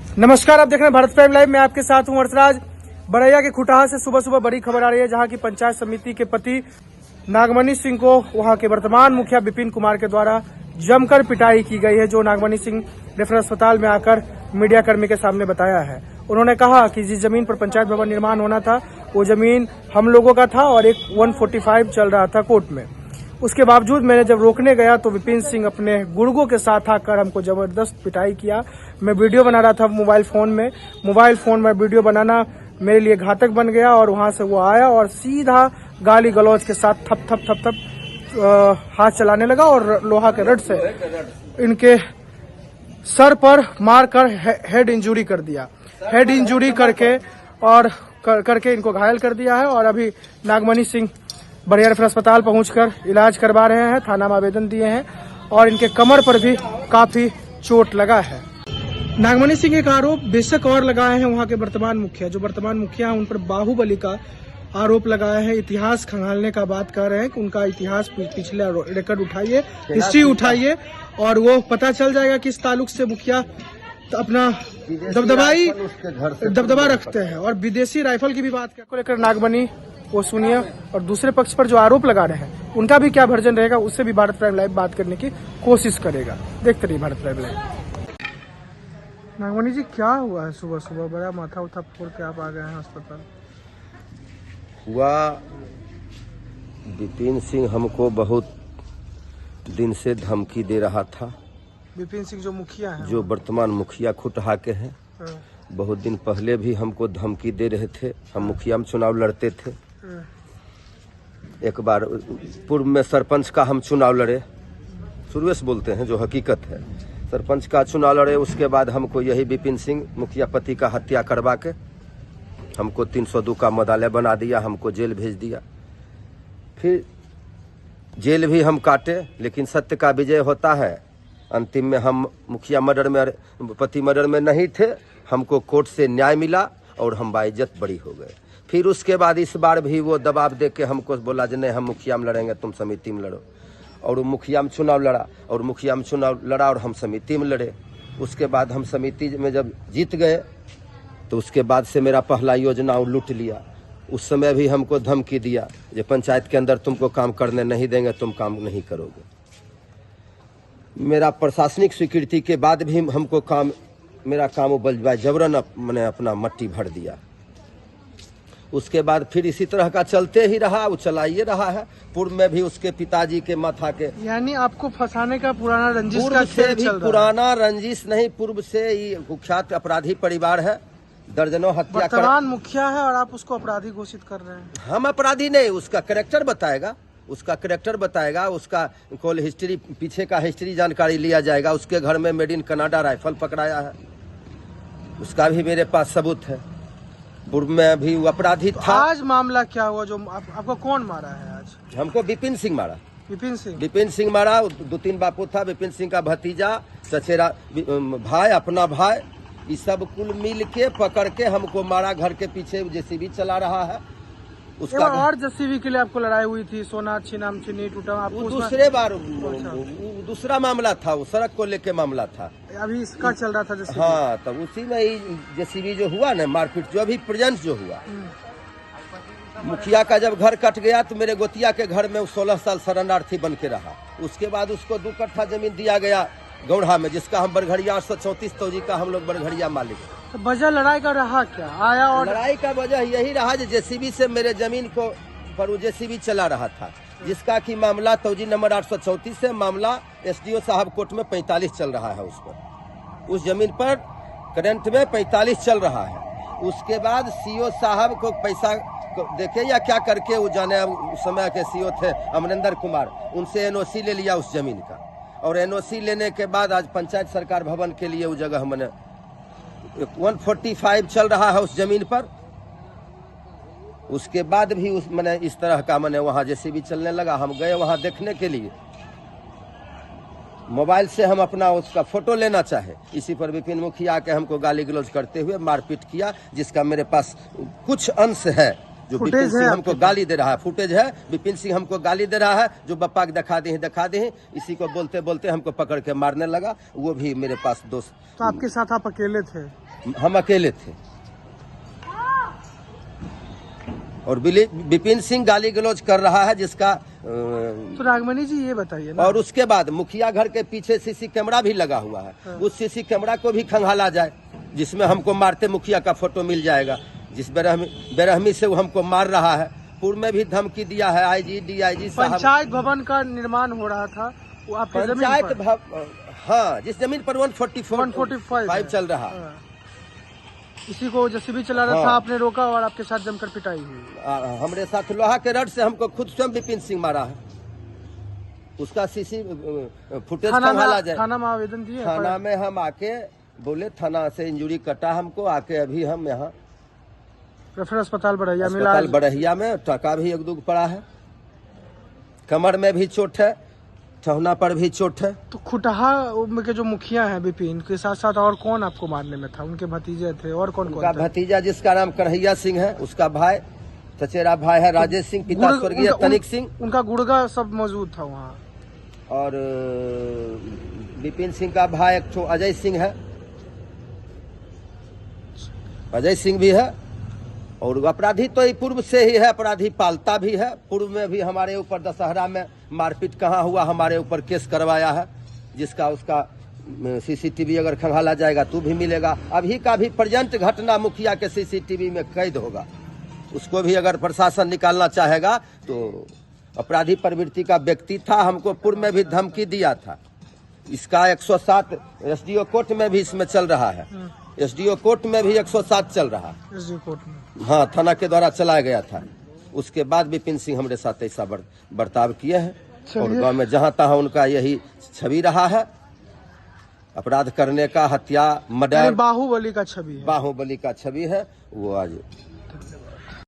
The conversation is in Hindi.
नमस्कार, आप देख रहे हैं भारत प्राइम लाइव। मैं आपके साथ हूं हर्षराज। बड़ैया के खुटाहा से सुबह सुबह बड़ी खबर आ रही है, जहां की पंचायत समिति के पति नागमणि सिंह को वहां के वर्तमान मुखिया विपिन कुमार के द्वारा जमकर पिटाई की गई है, जो नागमणि सिंह रेफरल अस्पताल में आकर मीडिया कर्मी के सामने बताया है। उन्होंने कहा कि जिस जमीन पर पंचायत भवन निर्माण होना था वो जमीन हम लोगों का था और एक 145 चल रहा था कोर्ट में। उसके बावजूद मैंने जब रोकने गया तो विपिन सिंह अपने गुर्गों के साथ आकर हमको जबरदस्त पिटाई किया। मैं वीडियो बना रहा था मोबाइल फोन में वीडियो बनाना मेरे लिए घातक बन गया और वहां से वो आया और सीधा गाली गलौज के साथ थप थप थप थप हाथ चलाने लगा और लोहा के रड से इनके सर पर मारकर हेड इंजरी कर दिया। हेड इंजरी करके इनको घायल कर दिया है और अभी नागमणि सिंह बड़ैया रेफरल अस्पताल पहुंचकर इलाज करवा रहे हैं। थाना में आवेदन दिए हैं और इनके कमर पर भी काफी चोट लगा है। नागमणि सिंह एक आरोप बेशक और लगाए हैं वहां के वर्तमान मुखिया उन पर बाहुबली का आरोप लगाए हैं। इतिहास खंगालने का बात कर रहे हैं कि उनका इतिहास पिछले रिकॉर्ड उठाइए, हिस्ट्री उठाइए और वो पता चल जाएगा कि इस ताल्लुक से मुखिया अपना दबदबा रखते हैं। और विदेशी राइफल की भी बात को लेकर नागमणि वो सुनिए और दूसरे पक्ष पर जो आरोप लगा रहे हैं उनका भी क्या वर्जन रहेगा, उससे भी भारत प्राइम लाइव बात करने की कोशिश करेगा। देखते रहिए भारत प्राइम लाइव। नागमणि जी, क्या हुआ है? सुबह सुबह बड़ा माथा उठा फोड़ के आप आ गए हैं अस्पताल। हुआ विपिन सिंह हमको बहुत दिन से धमकी दे रहा था। विपिन सिंह जो मुखिया है, जो वर्तमान मुखिया खुटहा के हैं, बहुत दिन पहले भी हमको धमकी दे रहे थे। हम मुखिया में चुनाव लड़ते थे। एक बार पूर्व में सरपंच का हम चुनाव लड़े, शुरू से बोलते हैं जो हकीकत है। सरपंच का चुनाव लड़े, उसके बाद हमको यही विपिन सिंह मुखिया पति का हत्या करवा के हमको 302 का मदालय बना दिया, हमको जेल भेज दिया। फिर जेल भी हम काटे, लेकिन सत्य का विजय होता है। अंतिम में हम मुखिया मर्डर में, पति मर्डर में नहीं थे। हमको कोर्ट से न्याय मिला और हम बाइज्जत बरी हो गए। फिर उसके बाद इस बार भी वो दबाव दे के हमको बोला कि नहीं, हम मुखिया में लड़ेंगे, तुम समिति में लड़ो। और वो मुखिया में चुनाव लड़ा और हम समिति में लड़े। उसके बाद हम समिति में जब जीत गए तो उसके बाद से मेरा पहला योजना लूट लिया। उस समय भी हमको धमकी दिया कि पंचायत के अंदर तुमको काम करने नहीं देंगे, तुम काम नहीं करोगे। मेरा प्रशासनिक स्वीकृति के बाद भी हमको मेरा काम बलवाए जबरन मैंने अपना मट्टी भर दिया। उसके बाद फिर इसी तरह का चलते ही रहा, वो चलाइए रहा है। पूर्व में भी उसके पिताजी के माथा के, यानी आपको फंसाने का पुराना रंजिश का पूर्व से भी पुराना रंजिश नहीं, पूर्व से ही कुख्यात अपराधी परिवार है। दर्जनों हत्या वर्तमान मुखिया है और आप उसको अपराधी घोषित कर रहे हैं। हम अपराधी नहीं, उसका कैरेक्टर बताएगा, उसका कॉल हिस्ट्री, पीछे का हिस्ट्री जानकारी लिया जाएगा। उसके घर में मेड इन कनाडा राइफल पकड़ाया है, उसका भी मेरे पास सबूत है। पूर्व में भी वो अपराधी था। आज मामला क्या हुआ? जो आपको कौन मारा है आज? हमको विपिन सिंह मारा। विपिन सिंह मारा। 2-3 बापू था, विपिन सिंह का भतीजा, चचेरा भाई, अपना भाई, ये सब कुल मिल के पकड़ के हमको मारा। घर के पीछे जेसीबी चला रहा है उसका। और जेसीबी के लिए आपको लड़ाई हुई थी, सोना छीनाम छीनी टूटा, वो दूसरे बार दूसरा मामला था, वो सड़क को लेके मामला था। अभी इसका चल रहा था जेसीबी। हाँ, तब उसी में ही जेसीबी जो हुआ ना, मारपीट जो अभी प्रेजेंट जो हुआ। मुखिया का जब घर कट गया तो मेरे गोतिया के घर में 16 साल शरणार्थी बन के रहा। उसके बाद उसको 2 कट्ठा जमीन दिया गया गौड़ा में, जिसका हम बरघड़िया 834 तौजी का हम लोग बरघड़िया मालिक। तो वजह लड़ाई का रहा क्या? आया और लड़ाई का वजह यही रहा जो जेसीबी से मेरे जमीन को पर वो जेसीबी चला रहा था, जिसका की मामला तौजी नंबर 834 से मामला एसडीओ साहब कोर्ट में 45 चल रहा है। उस पर, उस जमीन पर करंट में 45 चल रहा है। उसके बाद सीओ साहब को पैसा देखे या क्या करके, वो जाने उस समय के सीओ थे अमरिंदर कुमार, उनसे एनओसी ले लिया उस जमीन का। और एनओसी लेने के बाद आज पंचायत सरकार भवन के लिए वो जगह मैंने 145 चल रहा है उस जमीन पर। उसके बाद भी उस मैंने इस तरह का मैंने वहां जेसीबी चलने लगा। हम गए वहां देखने के लिए, मोबाइल से हम अपना उसका फोटो लेना चाहे, इसी पर विपिन मुखिया के हमको गाली गलौज करते हुए मारपीट किया, जिसका मेरे पास कुछ अंश है। जो विपिन सिंह हमको गाली दे रहा है, फुटेज है, विपिन सिंह हमको गाली दे रहा है, जो बप्पा के दिखा दे, इसी को बोलते बोलते हमको पकड़ के मारने लगा। वो भी मेरे पास दोस्त। तो आपके साथ आप अकेले थे? हम अकेले थे। और विपिन सिंह गाली गलौज कर रहा है, जिसका तो नागमणि जी ये बताइए ना। और उसके बाद मुखिया घर के पीछे सीसी कैमरा भी लगा हुआ है, उस सीसी कैमरा को भी खंगाला जाए, जिसमें हमको मारते मुखिया का फोटो मिल जाएगा। जिस बेरहमी से वो हमको मार रहा है। पूर्व में भी धमकी दिया है आईजी डीआईजी साहब। पंचायत भवन का निर्माण हो रहा था, वो आपकी जमीन पंचायत पर? हाँ, जिस जमीन पर 145 चल रहा। हाँ। इसी को जेसीबी चला रहा हाँ। था, आपने रोका और आपके साथ जमकर पिटाई हुई। हमारे साथ लोहा के रड से हमको खुद स्वयं विपिन सिंह मारा है। उसका सीसी फुटेज खंगाला जाए। थाना में आवेदन दिए? थाना में हम आके बोले, थाना से इंजरी कटा हमको, आके अभी हम यहाँ रेफर अस्पताल बड़हिया में अस्पताल बड़हिया में टका भी एक दुख पड़ा है, कमर में भी चोट है, ठहुना पर भी चोट है। तो खुटहा के जो मुखिया हैं विपिन के साथ साथ और कौन आपको मारने में था? उनके भतीजे थे और कौन कौन? भतीजा जिसका नाम कन्हैया सिंह है, उसका भाई चचेरा भाई है राजेश सिंह, पिता स्वर्गीय तनिक सिंह। उनका गुड़गा सब मौजूद था वहाँ। और विपिन सिंह का भाई एक ठो अजय सिंह है, अजय सिंह भी है। और अपराधी तो पूर्व से ही है, अपराधी पालता भी है। पूर्व में भी हमारे ऊपर दशहरा में मारपीट कहाँ हुआ, हमारे ऊपर केस करवाया है, जिसका उसका सीसीटीवी अगर खंगाला जाएगा तो भी मिलेगा। अभी का भी प्रेजेंट घटना मुखिया के सीसीटीवी में कैद होगा, उसको भी अगर प्रशासन निकालना चाहेगा तो। अपराधी प्रवृत्ति का व्यक्ति था, हमको पूर्व में भी धमकी दिया था। इसका 107 एसडीओ कोर्ट में भी इसमें चल रहा है, एसडीओ कोर्ट में भी 107 चल रहा है। एसडीओ कोर्ट में? हाँ, थाना के द्वारा चलाया गया था। उसके बाद विपिन सिंह हमारे साथ ऐसा बर्ताव किए हैं और गांव में जहां तहां उनका यही छवि रहा है, अपराध करने का, हत्या, मर्डर। बाहुबली का छवि है। बाहुबली का छवि है वो। आज